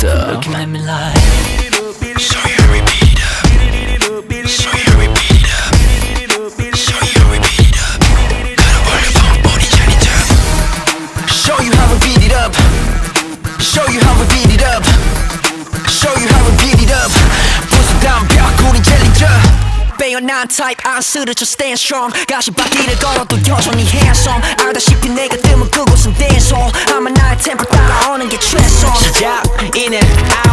있어. Looking at me like So you repeat it up. So you repeat it up. So you repeat it up. 가라 올려봐 머리 차리자. Show you how we beat it up. Show you how we beat it up. Show you how we beat it up. 부수담 벽 우린 젤리져. 빼어난 타입 안 쓰러져 stand strong. 가시밭길을 걸어도 여전히 handsome. 알다시피 내가 뜨면 그곳은 dance hall. 아마 나의 템포 따라오는 게 최선. 시작 in and out